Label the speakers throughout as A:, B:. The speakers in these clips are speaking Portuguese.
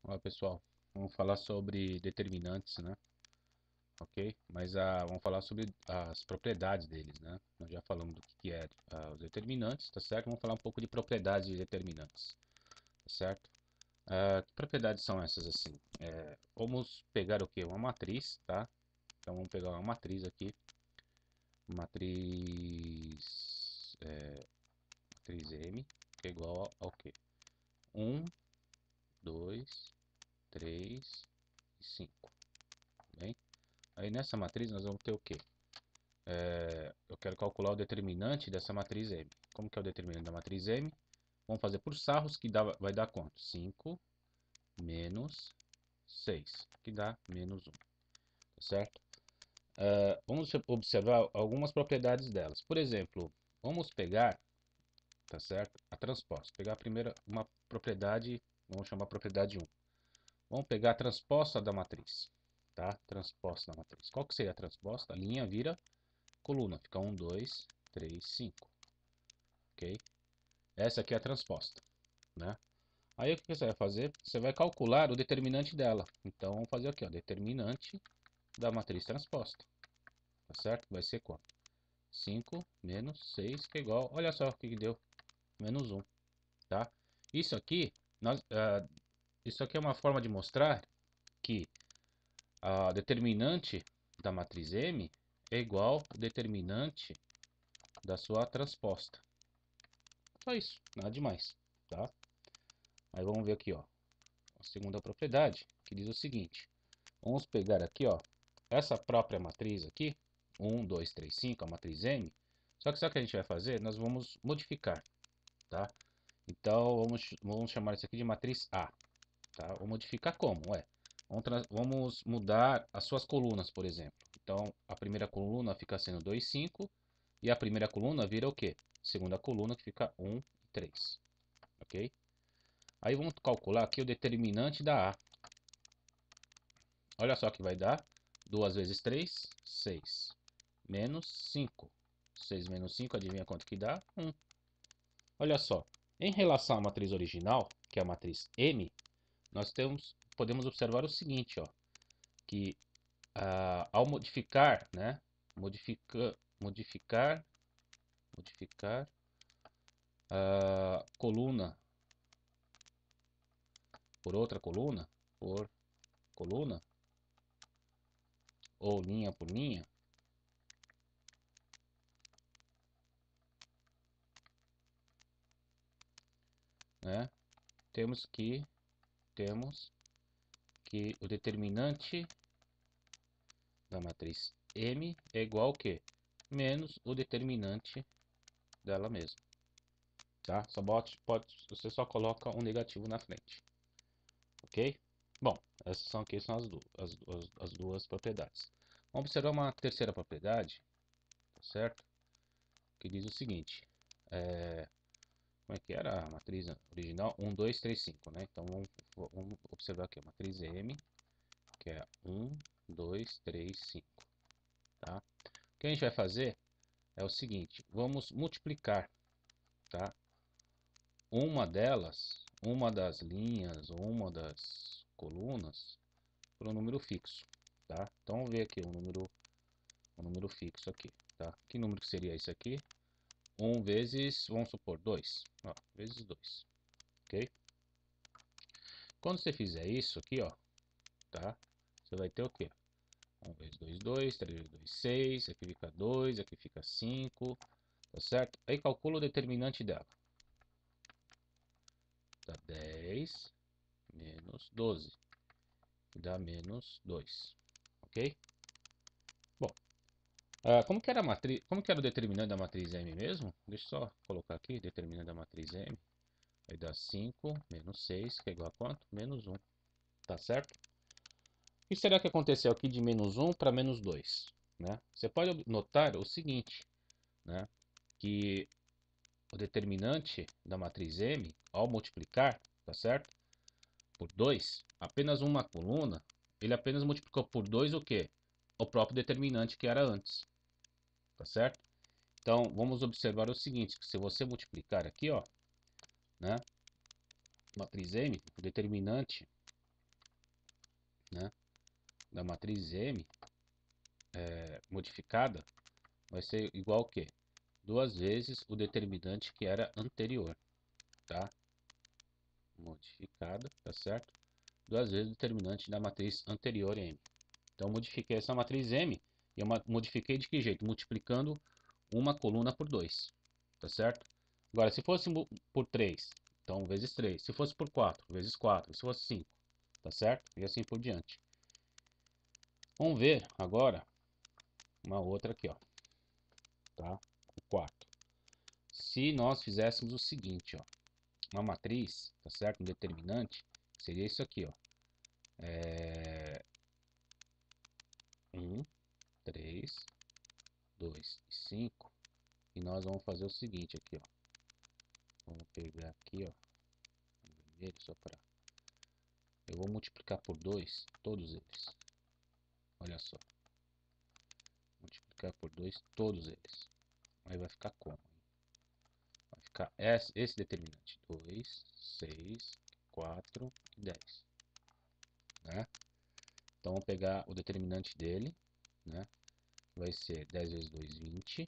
A: Olá pessoal, vamos falar sobre determinantes, né? Ok? Mas vamos falar sobre as propriedades deles, né? Nós já falamos do que é os determinantes, tá certo? Vamos falar um pouco de propriedades de determinantes, tá certo? Que propriedades são essas assim? Vamos pegar o que? Uma matriz, tá? Então vamos pegar uma matriz aqui, matriz, matriz M, que é igual ao quê? 1, 2, 3 e 5, bem? Aí nessa matriz nós vamos ter o quê? Eu quero calcular o determinante dessa matriz M. Como que é o determinante da matriz M? Vamos fazer por sarros, que vai dar quanto? 5 menos 6, que dá menos 1, tá certo? Vamos observar algumas propriedades delas. Por exemplo, vamos pegar, tá certo? A transposta. Pegar a primeira, uma propriedade, vamos chamar propriedade 1. Vamos pegar a transposta da matriz, tá? Transposta da matriz. Qual que seria a transposta? A linha vira coluna, fica 1, 2, 3, 5, ok? Essa aqui é a transposta, né? Aí o que você vai fazer? Você vai calcular o determinante dela. Então vamos fazer aqui, ó, determinante da matriz transposta, tá certo? Vai ser quanto? 5 menos 6, que é igual, olha só o que deu, menos 1, tá? Isso aqui, isso aqui é uma forma de mostrar que a determinante da matriz M é igual ao determinante da sua transposta. Só isso, nada demais, tá? Aí vamos ver aqui, ó, a segunda propriedade, que diz o seguinte. Vamos pegar aqui, ó, essa própria matriz aqui, 1, 2, 3, 5, a matriz M. Só que sabe o que a gente vai fazer? Nós vamos modificar, tá? Então, vamos chamar isso aqui de matriz A, tá? Vou modificar como? Vamos mudar as suas colunas, por exemplo. Então, a primeira coluna fica sendo 2, 5, e a primeira coluna vira o quê? Segunda coluna, que fica 1 e 3, ok? Aí vamos calcular aqui o determinante da A. Olha só que vai dar. 2 vezes 3, 6. Menos 5. 6 menos 5, adivinha quanto que dá? 1. Olha só. Em relação à matriz original, que é a matriz M, podemos observar o seguinte, ó, que ao modificar, né, modificar a coluna por outra coluna, ou linha por linha, né, temos que o determinante da matriz M é igual ao quê? Menos o determinante dela mesma, tá? Você só coloca um negativo na frente, ok? Bom, essas são aqui são as duas propriedades. Vamos observar uma terceira propriedade, tá certo? Que diz o seguinte, como é que era a matriz original? 1, 2, 3, 5, né? Então vamos observar aqui a matriz M, que é 1, 2, 3, 5, tá? O que a gente vai fazer é o seguinte, vamos multiplicar, tá? Uma das linhas ou uma das colunas por um número fixo, tá? Então vamos ver aqui um número fixo aqui, tá? Que número que seria esse aqui? 1 vezes, vamos supor, 2, ó, vezes 2, ok? Quando você fizer isso aqui, ó, tá? Você vai ter o quê? 1 vezes 2, 2, 3 vezes 2, 6, aqui fica 2, aqui fica 5, tá certo? Aí calcula o determinante dela. Dá 10 menos 12, que dá menos 2, ok? Bom, como que era o determinante da matriz M mesmo? Deixa eu só colocar aqui, determinante da matriz M. Vai dar 5 menos 6, que é igual a quanto? Menos 1, tá certo? O que será que aconteceu aqui de menos 1 para menos 2? Né? Você pode notar o seguinte, né? Que o determinante da matriz M, ao multiplicar, tá certo? Por 2, apenas uma coluna, ele apenas multiplicou por 2 o quê? O próprio determinante que era antes, tá certo? Então, vamos observar o seguinte, que se você multiplicar aqui, ó, né, matriz M, o determinante né, da matriz M modificada vai ser igual ao quê? 2 vezes o determinante que era anterior, tá? Modificada, tá certo? 2 vezes o determinante da matriz anterior M. Então, modifiquei essa matriz M e eu modifiquei de que jeito? Multiplicando uma coluna por 2, tá certo? Agora, se fosse por 3, então vezes 3. Se fosse por 4, vezes 4. Se fosse 5, tá certo? E assim por diante. Vamos ver agora uma outra aqui, ó, tá? O 4. Se nós fizéssemos o seguinte, ó, uma matriz, tá certo? Um determinante, seria isso aqui, ó. 1, 3, 2 e 5. E nós vamos fazer o seguinte aqui, ó. Vamos pegar aqui, ó, o vermelho só para... Eu vou multiplicar por 2 todos eles. Olha só. Multiplicar por 2 todos eles. Aí vai ficar como? Vai ficar esse determinante. 2, 6, 4 e 10. Né? Então vamos pegar o determinante dele, né? Vai ser 10 vezes 2, 20.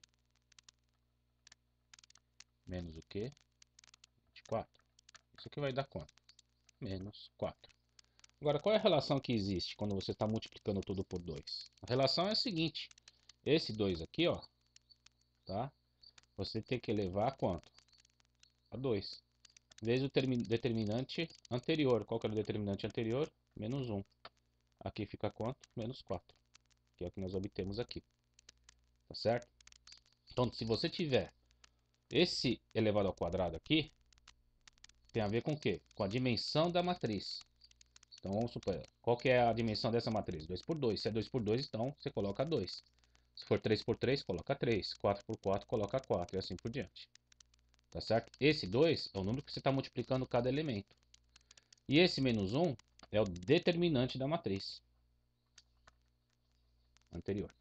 A: Menos o quê? 24. Isso aqui vai dar quanto? Menos 4. Agora, qual é a relação que existe quando você está multiplicando tudo por 2? A relação é a seguinte. Esse 2 aqui, ó, tá? Você tem que elevar a quanto? A 2. Vezes o determinante anterior. Qual que era o determinante anterior? Menos 1. Aqui fica quanto? Menos 4. Que é o que nós obtemos aqui. Tá certo? Então, se você tiver esse elevado ao quadrado aqui, tem a ver com o quê? Com a dimensão da matriz. Então, vamos supor, qual que é a dimensão dessa matriz? 2 por 2. Se é 2 por 2, então você coloca 2. Se for 3 por 3, coloca 3. 4 por 4, coloca 4 e assim por diante. Tá certo? Esse 2 é o número que você está multiplicando cada elemento. E esse menos 1 é o determinante da matriz anterior.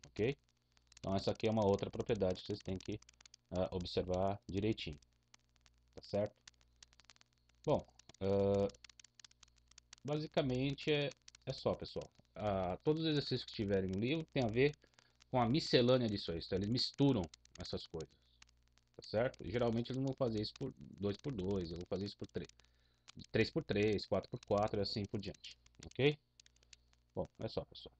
A: Ok? Então essa aqui é uma outra propriedade que vocês têm que observar direitinho. Tá certo? Bom, basicamente é só, pessoal. Todos os exercícios que tiverem no livro tem a ver com a miscelânea de lições. Então eles misturam essas coisas. Tá certo? E, geralmente eles não vão fazer isso por 2 por 2, eu vou fazer isso por 3. 3 por 3, 4 por 4 e assim por diante. Ok? Bom, é só, pessoal.